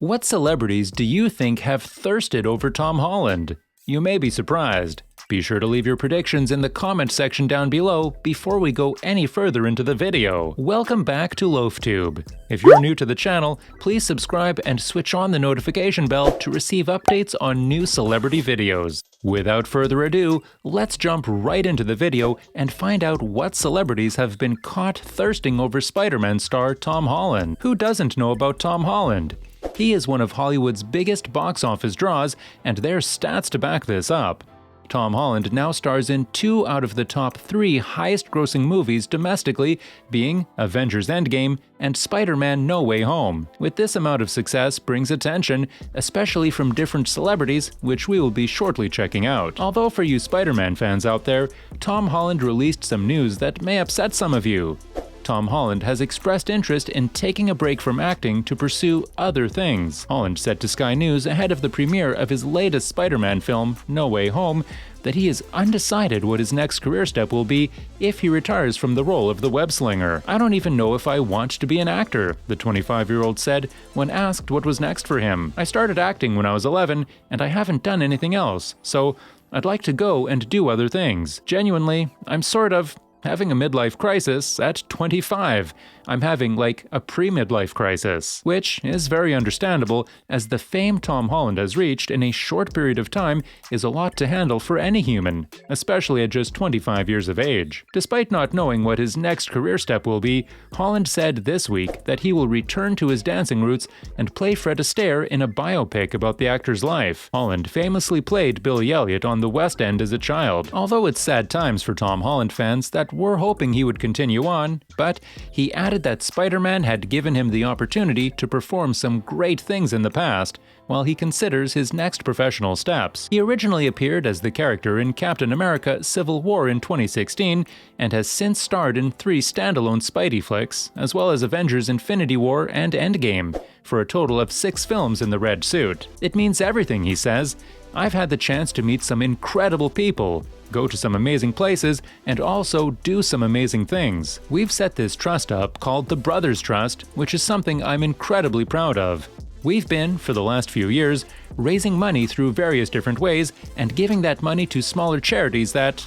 What celebrities do you think have thirsted over Tom Holland? You may be surprised. Be sure to leave your predictions in the comment section down below before we go any further into the video. Welcome back to LoafTube. If you're new to the channel, please subscribe and switch on the notification bell to receive updates on new celebrity videos. Without further ado, let's jump right into the video and find out what celebrities have been caught thirsting over Spider-Man star Tom Holland. Who doesn't know about Tom Holland? He is one of Hollywood's biggest box office draws, and there's stats to back this up. Tom Holland now stars in 2 out of the top 3 highest-grossing movies domestically, being Avengers Endgame and Spider-Man No Way Home. With this amount of success brings attention, especially from different celebrities, which we will be shortly checking out. Although for you Spider-Man fans out there, Tom Holland released some news that may upset some of you. Tom Holland has expressed interest in taking a break from acting to pursue other things. Holland said to Sky News ahead of the premiere of his latest Spider-Man film, No Way Home, that he is undecided what his next career step will be if he retires from the role of the web-slinger. "I don't even know if I want to be an actor," the 25-year-old said when asked what was next for him. "I started acting when I was 11, and I haven't done anything else, so I'd like to go and do other things. Genuinely, I'm sort of having a midlife crisis at 25. I'm having like a pre-midlife crisis," which is very understandable, as the fame Tom Holland has reached in a short period of time is a lot to handle for any human, especially at just 25 years of age. Despite not knowing what his next career step will be, Holland said this week that he will return to his dancing roots and play Fred Astaire in a biopic about the actor's life. Holland famously played Billy Elliot on the West End as a child. Although it's sad times for Tom Holland fans that were hoping he would continue on, but he added that Spider-Man had given him the opportunity to perform some great things in the past, while he considers his next professional steps. He originally appeared as the character in Captain America: Civil War in 2016, and has since starred in 3 standalone Spidey flicks, as well as Avengers Infinity War and Endgame, for a total of 6 films in the red suit. "It means everything," he says. "I've had the chance to meet some incredible people, go to some amazing places, and also do some amazing things. We've set this trust up called the Brothers Trust, which is something I'm incredibly proud of. We've been, for the last few years, raising money through various different ways and giving that money to smaller charities that,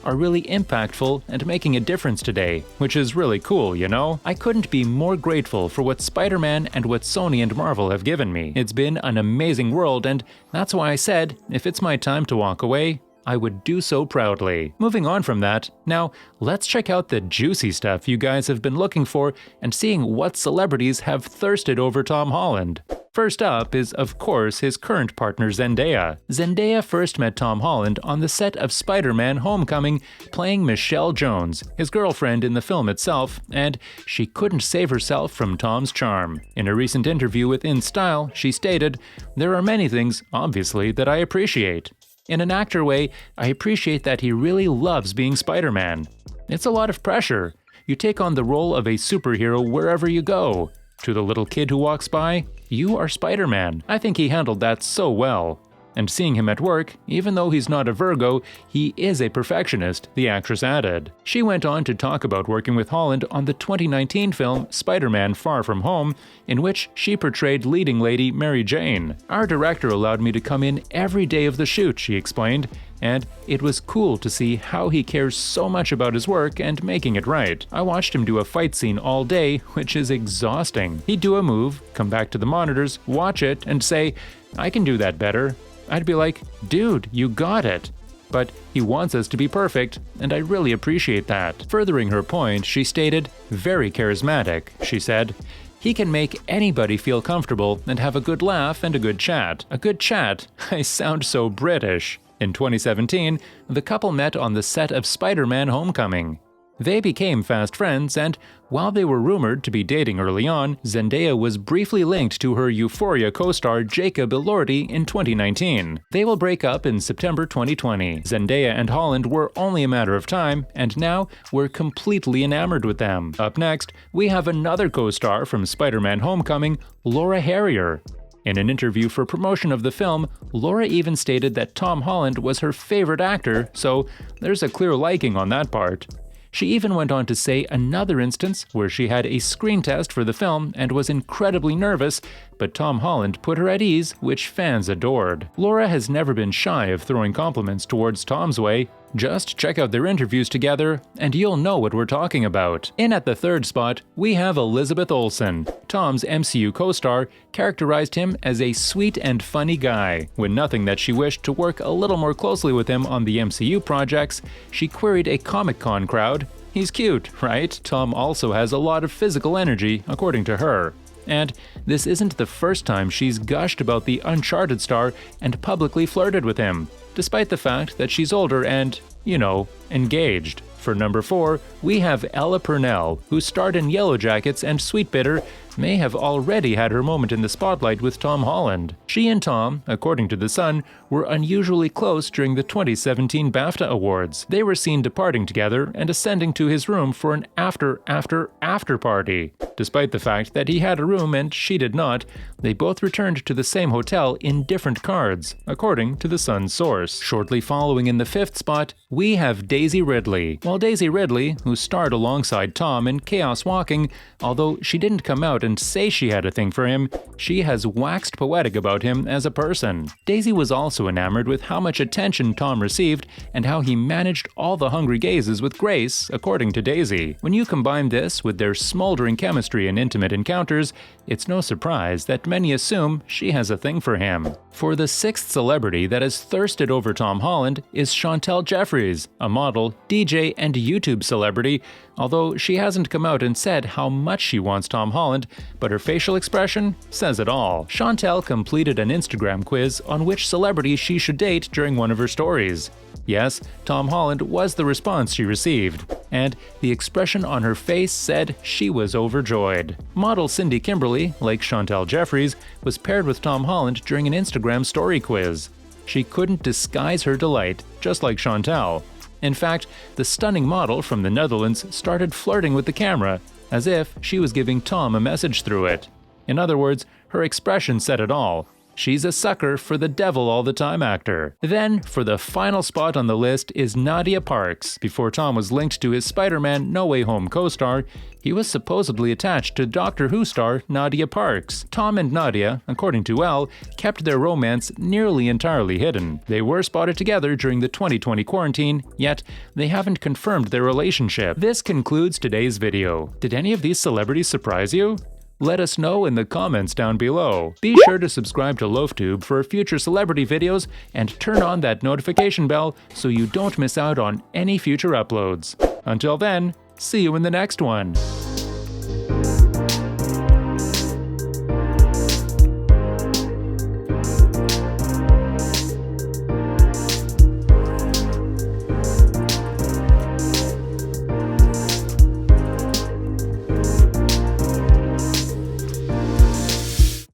are really impactful and making a difference today, which is really cool, I couldn't be more grateful for what Spider-Man and what Sony and Marvel have given me. It's been an amazing world, and that's why I said, if it's my time to walk away, I would do so proudly." Moving on from that, now let's check out the juicy stuff you guys have been looking for and seeing what celebrities have thirsted over Tom Holland. First up is, of course, his current partner Zendaya. Zendaya first met Tom Holland on the set of Spider-Man Homecoming, playing Michelle Jones, his girlfriend in the film itself, and she couldn't save herself from Tom's charm. In a recent interview with InStyle, she stated, "There are many things, obviously, that I appreciate. In an actor way, I appreciate that he really loves being Spider-Man. It's a lot of pressure. You take on the role of a superhero wherever you go. To the little kid who walks by, you are Spider-Man." I think he handled that so well. And seeing him at work, even though he's not a Virgo, he is a perfectionist, the actress added. She went on to talk about working with Holland on the 2019 film Spider-Man Far From Home, in which she portrayed leading lady Mary Jane. "Our director allowed me to come in every day of the shoot," she explained, "and it was cool to see how he cares so much about his work and making it right. I watched him do a fight scene all day, which is exhausting. He'd do a move, come back to the monitors, watch it, and say, 'I can do that better.' I'd be like, 'Dude, you got it.' But he wants us to be perfect, and I really appreciate that." Furthering her point, she stated, "Very charismatic," she said. "He can make anybody feel comfortable and have a good laugh and a good chat." A good chat? I sound so British. In 2017, the couple met on the set of Spider-Man Homecoming. They became fast friends, and while they were rumored to be dating early on, Zendaya was briefly linked to her Euphoria co-star Jacob Elordi in 2019. They will break up in September 2020. Zendaya and Holland were only a matter of time, and now we're completely enamored with them. Up next, we have another co-star from Spider-Man Homecoming, Laura Harrier. In an interview for promotion of the film, Laura even stated that Tom Holland was her favorite actor, so there's a clear liking on that part. She even went on to say another instance where she had a screen test for the film and was incredibly nervous but Tom Holland put her at ease, which fans adored. Laura has never been shy of throwing compliments towards Tom's way. Just check out their interviews together, and you'll know what we're talking about. In at the third spot, we have Elizabeth Olsen. Tom's MCU co-star characterized him as a sweet and funny guy. When nothing that she wished to work a little more closely with him on the MCU projects, she queried a Comic-Con crowd, "He's cute, right?" Tom also has a lot of physical energy, according to her. And this isn't the first time she's gushed about the Uncharted star and publicly flirted with him, despite the fact that she's older and, engaged. For number 4, we have Ella Purnell, who starred in Yellow Jackets and Sweet Bitter, may have already had her moment in the spotlight with Tom Holland. She and Tom, according to The Sun, were unusually close during the 2017 BAFTA Awards. They were seen departing together and ascending to his room for an after party. Despite the fact that he had a room and she did not, they both returned to the same hotel in different cards, according to The Sun's source. Shortly following in the 5th spot, we have Daisy Ridley. While Daisy Ridley, who starred alongside Tom in Chaos Walking, although she didn't come out and say she had a thing for him, she has waxed poetic about him as a person. Daisy was also enamored with how much attention Tom received and how he managed all the hungry gazes with grace, according to Daisy. When you combine this with their smoldering chemistry and intimate encounters, it's no surprise that many assume she has a thing for him. For the 6th celebrity that has thirsted over Tom Holland is Chantelle Jeffries, a model, DJ, and YouTube celebrity, although she hasn't come out and said how much she wants Tom Holland, but her facial expression says it all. Chantelle completed an Instagram quiz on which celebrity she should date during one of her stories. Yes, Tom Holland was the response she received, and the expression on her face said she was overjoyed. Model Cindy Kimberly, like Chantelle Jeffries, was paired with Tom Holland during an Instagram story quiz. She couldn't disguise her delight, just like Chantelle. In fact, the stunning model from the Netherlands started flirting with the camera, as if she was giving Tom a message through it. In other words, her expression said it all. She's a sucker for the devil all the time actor. Then, for the final spot on the list is Nadia Parks. Before Tom was linked to his SpiderMan No Way Home co-star, he was supposedly attached to Doctor Who star Nadia Parks. Tom and Nadia, according to Elle, kept their romance nearly entirely hidden. They were spotted together during the 2020 quarantine, yet they haven't confirmed their relationship. This concludes today's video. Did any of these celebrities surprise you? Let us know in the comments down below. Be sure to subscribe to LoafTube for future celebrity videos and turn on that notification bell so you don't miss out on any future uploads. Until then, see you in the next one.